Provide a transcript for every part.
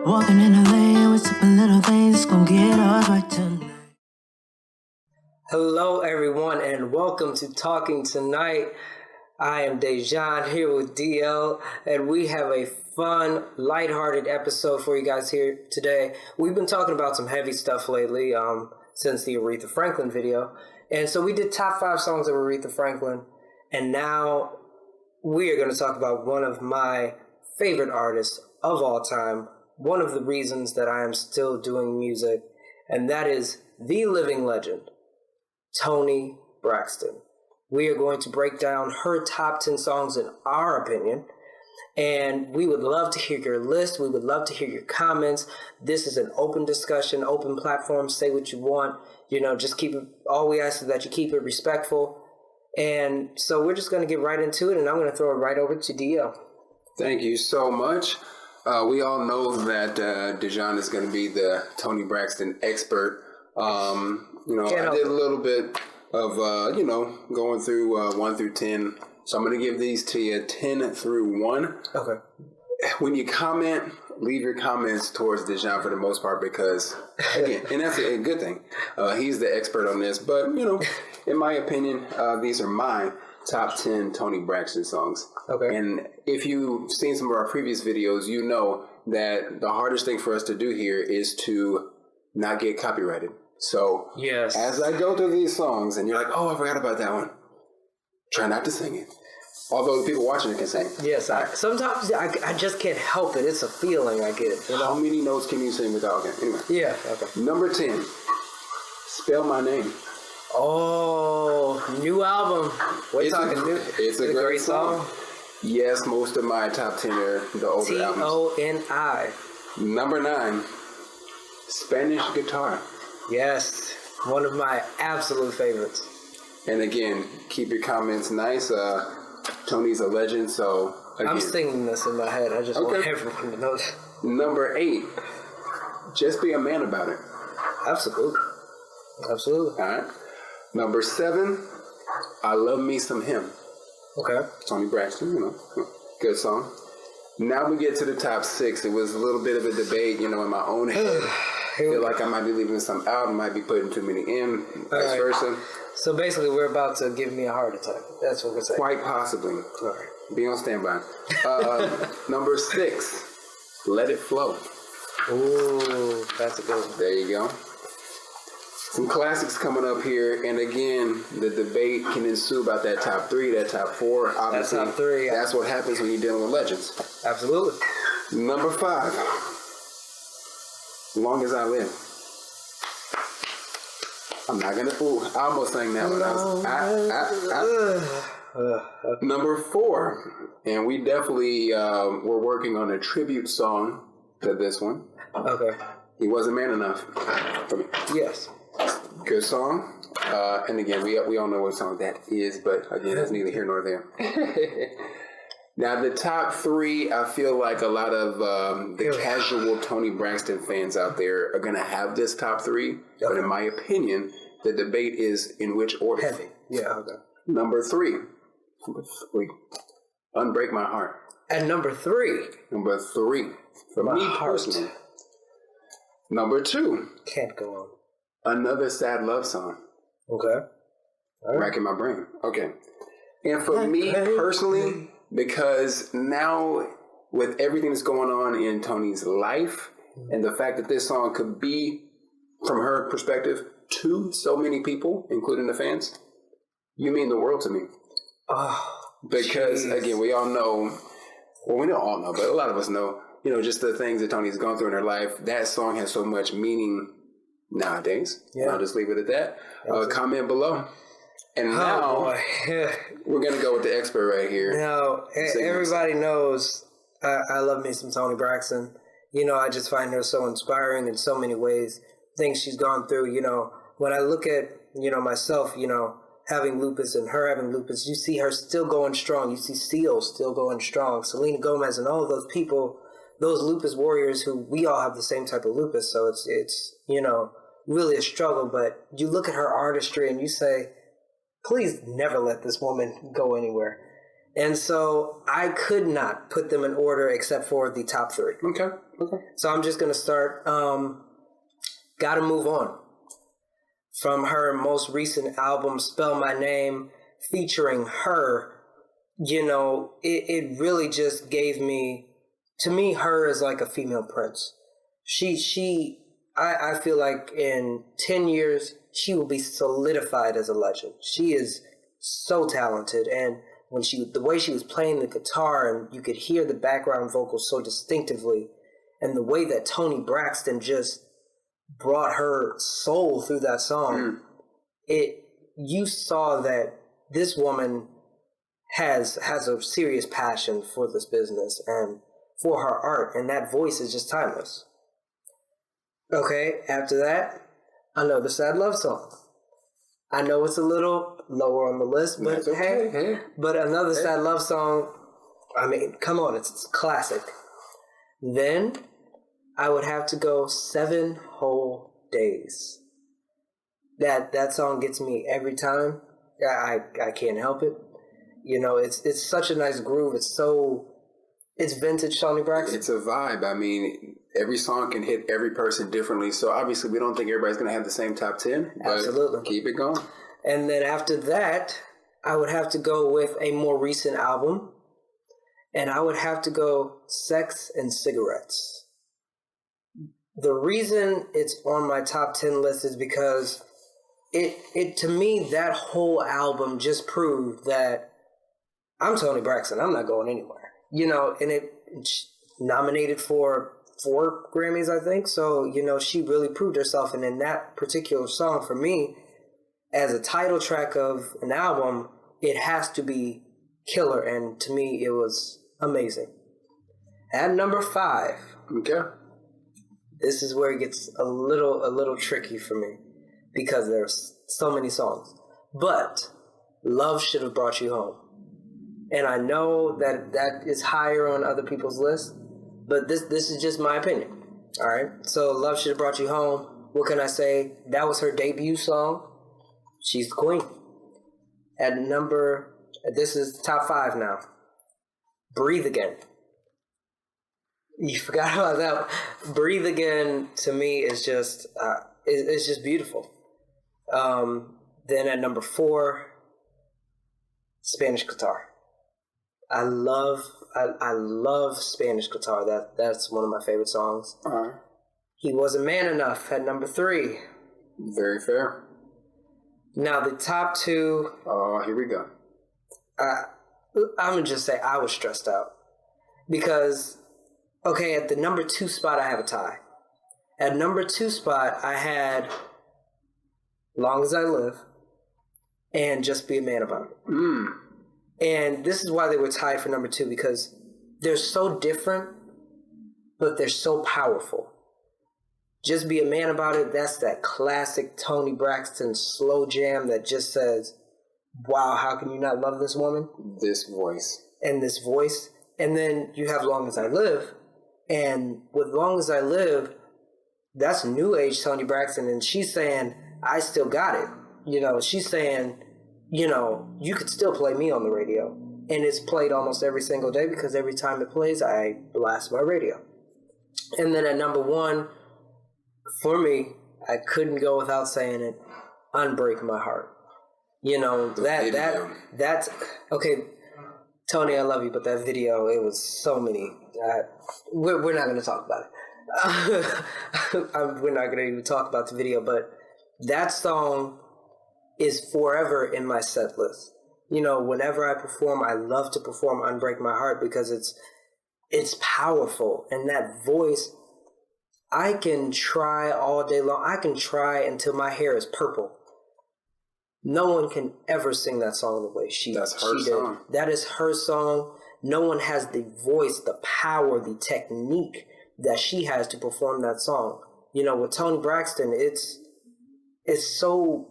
Walking in a lane with sipping little things, gonna get us right tonight. Hello, everyone, and welcome to Talking Tonight. I am Deijon here with DL, and we have a fun, lighthearted episode for you guys here today. We've been talking about some heavy stuff lately since the Aretha Franklin video, and so we did top 5 songs of Aretha Franklin, and now we are going to talk about one of my favorite artists of all time, one of the reasons that I am still doing music, and that is the living legend, Toni Braxton. We are going to break down her top 10 songs in our opinion, and we would love to hear your list. We would love to hear your comments. This is an open discussion, open platform. Say what you want. Just keep it. All we ask is that you keep it respectful. And so we're just going to get right into it, and I'm going to throw it right over to DL. Thank you so much. We all know that Deijon is going to be the Toni Braxton expert. I did a little bit of, going through 1 through 10. So I'm going to give these to you 10 through 1. Okay. When you comment, leave your comments towards Deijon for the most part because, again, and that's a good thing. He's the expert on this. But, in my opinion, these are my top 10 Toni Braxton songs. Okay. And if you've seen some of our previous videos, you know that the hardest thing for us to do here is to not get copyrighted. So yes, as I go through these songs and you're like, oh, I forgot about that one, try not to sing it. Although the people watching it can sing. Yes, sometimes I just can't help it. It's a feeling I get. How many notes can you sing without? Okay, anyway. Yeah, okay. Number 10, Spell My Name. Oh, new album. We're talking new. It's a great song. Yes, most of my top 10 are the older albums. Toni. Number 9, Spanish Guitar. Yes, one of my absolute favorites. And again, keep your comments nice. Toni's a legend, so again. I'm singing this in my head. I just want everyone to know that. Number 8, Just Be a Man About It. Absolutely. All right. Number 7, I Love Me Some Him. Okay. Toni Braxton, good song. Now we get to the top 6. It was a little bit of a debate, in my own head. I feel like I might be leaving some out, I might be putting too many in, vice versa. So basically, we're about to give me a heart attack. That's what we're saying. Quite possibly. All right. Be on standby. Number 6, Let It Flow. Ooh, that's a good one. There you go. Some classics coming up here, and again, the debate can ensue about that top 3, that top 4. Obviously, that top 3. Yeah. That's what happens when you're dealing with legends. Absolutely. Number 5, Long As I Live. I'm not gonna. I almost sang that one. Number 4, and we definitely were working on a tribute song to this one. Okay. He Wasn't Man Enough for me. Yes. Good song. And again, we all know what song that is, but again, that's neither here nor there. Now, the top 3, I feel like a lot of the casual Toni Braxton fans out there are going to have this top 3. Okay. But in my opinion, the debate is in which order. Heavy. Yeah, okay. Number 3, Unbreak My Heart. And number 3. Number 3, for me personally. Number 2. Can't go on. Another Sad Love Song. Okay. All right. Racking my brain. Okay. And for me personally, because now with everything that's going on in Toni's life and the fact that this song could be, from her perspective, to so many people, including the fans, you mean the world to me. Oh, because, again, we all know, well, we don't all know, but a lot of us know, just the things that Toni's gone through in her life. That song has so much meaning nowadays. Yeah. I'll just leave it at that. Comment below. And now we're going to go with the expert right here. Now, everybody knows I love me some Toni Braxton. I just find her so inspiring in so many ways. Things she's gone through, when I look at, myself, having lupus and her having lupus, you see her still going strong. You see Seal still going strong. Selena Gomez and all of those people, those lupus warriors who we all have the same type of lupus. So it's really a struggle. But you look at her artistry and you say, please never let this woman go anywhere. And so I could not put them in order except for the top 3. Okay. So I'm just going to start, Gotta Move On. From her most recent album, Spell My Name, featuring her, it really just gave me, to me, her is like a female Prince. I feel like in 10 years, she will be solidified as a legend. She is so talented. And the way she was playing the guitar, and you could hear the background vocals so distinctively, and the way that Toni Braxton just brought her soul through that song, you saw that this woman has a serious passion for this business and for her art, and that voice is just timeless. Okay, after that, Another Sad Love Song. I know it's a little lower on the list, but but Another Sad Love Song, I mean, come on, it's classic. Then I would have to go 7 Whole Days. That song gets me every time. I can't help it. It's such a nice groove. It's vintage Toni Braxton. It's a vibe. I mean, every song can hit every person differently. So obviously we don't think everybody's going to have the same top 10. But absolutely. Keep it going. And then after that, I would have to go with a more recent album. And I would have to go Sex and Cigarettes. The reason it's on my top 10 list is because it to me, that whole album just proved that I'm Toni Braxton. I'm not going anywhere. And it's nominated for 4 Grammys, I think. So, she really proved herself. And in that particular song, for me, as a title track of an album, it has to be killer. And to me, it was amazing. At number 5. Okay. This is where it gets a little tricky for me because there's so many songs. But Love Should Have Brought You Home. And I know that is higher on other people's lists, but this is just my opinion. All right. So Love Should Have Brought You Home. What can I say? That was her debut song. She's the queen. This is top 5 now. Breathe Again. You forgot about that. Breathe Again to me is just it's just beautiful. Then at number 4, Spanish Guitar. I love Spanish Guitar. That's one of my favorite songs. Uh-huh. He Wasn't Man Enough at number 3. Very fair. Now the top 2. Oh, here we go. I'm gonna just say I was stressed out because. Okay, at the number 2 spot, I have a tie. At number 2 spot, I had Long As I Live and Just Be a Man About It. And this is why they were tied for number 2, because they're so different, but they're so powerful. Just Be a Man About It, that's that classic Toni Braxton slow jam that just says, wow, how can you not love this woman? This voice. And this voice. And then you have Long As I Live. And with Long As I Live, that's new age Toni Braxton. And she's saying, I still got it. She's saying, you could still play me on the radio. And it's played almost every single day because every time it plays, I blast my radio. And then at number 1, for me, I couldn't go without saying it, Unbreak My Heart. That's, okay, Toni, I love you, but that video, it was so many. We're not going to talk about it. We're not going to even talk about the video, but that song is forever in my set list. Whenever I perform, I love to perform Unbreak My Heart because it's powerful. And that voice, I can try all day long. I can try until my hair is purple. No one can ever sing that song the way she did. That's her song. That is her song. No one has the voice, the power, the technique that she has to perform that song. With Toni Braxton, it's so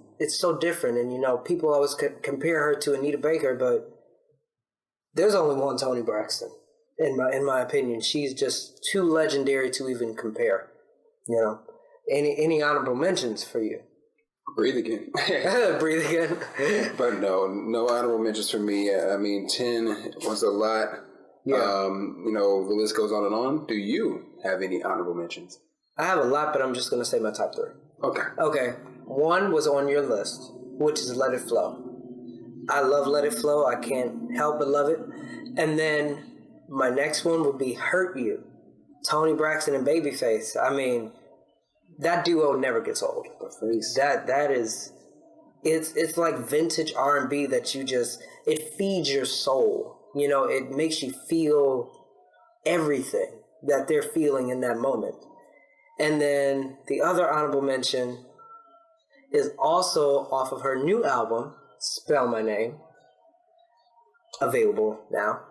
different. And, people always compare her to Anita Baker, but there's only one Toni Braxton, in my opinion. She's just too legendary to even compare. Any honorable mentions for you? Breathe Again. Breathe Again. But no honorable mentions for me. I mean, 10 was a lot. Yeah. The list goes on and on. Do you have any honorable mentions? I have a lot, but I'm just going to say my top 3. Okay. 1 was on your list, which is Let It Flow. I love Let It Flow. I can't help but love it. And then my next one would be Hurt You. Toni Braxton and Babyface. I mean, that duo never gets old. That is, it's like vintage R&B that it feeds your soul. It makes you feel everything that they're feeling in that moment. And then the other honorable mention is also off of her new album, Spell My Name, available now.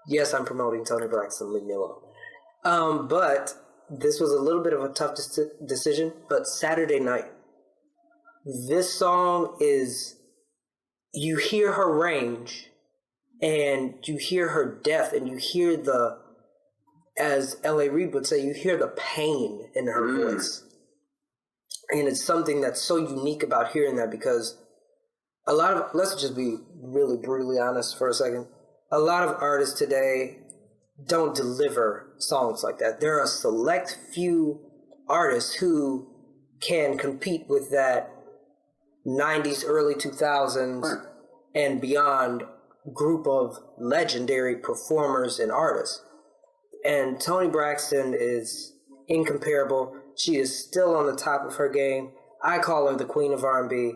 Yes, I'm promoting Toni Braxton, leave me alone. But this was a little bit of a tough decision, but Saturday Night. This song is, you hear her range, and you hear her depth, and you hear as L.A. Reid would say, you hear the pain in her voice. And it's something that's so unique about hearing that, because let's just be really brutally honest for a second, a lot of artists today don't deliver songs like that. There are a select few artists who can compete with that 90s, early 2000s and beyond group of legendary performers and artists. And Toni Braxton is incomparable. She is still on the top of her game. I call her the queen of R&B.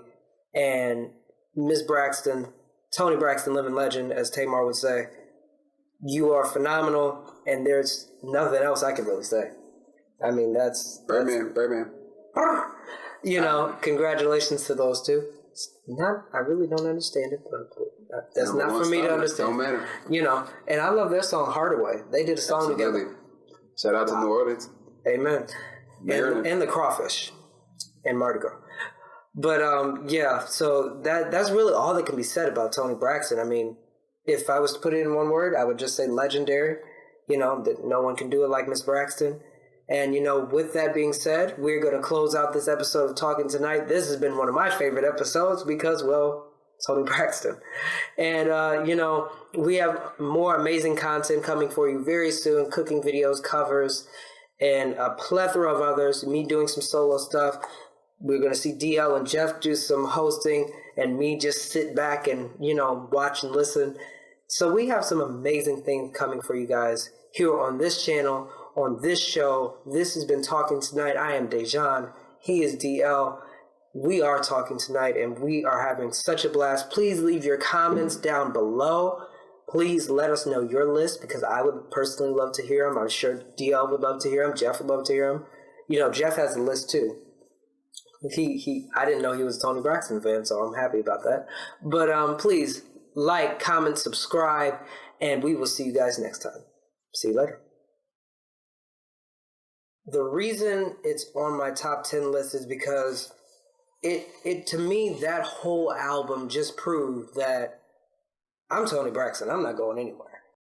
And Miss Braxton, Toni Braxton, living legend, as Tamar would say, you are phenomenal, and there's nothing else I can really say. I mean, that's Birdman. Congratulations to those two. I really don't understand it, but that's not for me to understand. Don't matter. And I love their song Hardaway. They did a song together. Shout out to New Orleans. Amen. And the Crawfish and Mardi Gras. But so that's really all that can be said about Toni Braxton. I mean, if I was to put it in one word, I would just say legendary. That no one can do it like Miss Braxton. And, with that being said, we're going to close out this episode of Talking Tonight. This has been one of my favorite episodes because, well, Toni Braxton. And, we have more amazing content coming for you very soon. Cooking videos, covers, and a plethora of others. Me doing some solo stuff. We're going to see DL and Jeff do some hosting and me just sit back and, watch and listen. So we have some amazing things coming for you guys here on this channel, on this show. This has been Talking Tonight. I am Deijon. He is DL. We are Talking Tonight, and we are having such a blast. Please leave your comments down below. Please let us know your list, because I would personally love to hear them. I'm sure DL would love to hear them. Jeff would love to hear them. Jeff has a list too. I didn't know he was a Toni Braxton fan, so I'm happy about that. But please like, comment, subscribe, and we will see you guys next time. See you later. The reason it's on my top 10 list is because it to me, that whole album just proved that I'm Toni Braxton. I'm not going anywhere.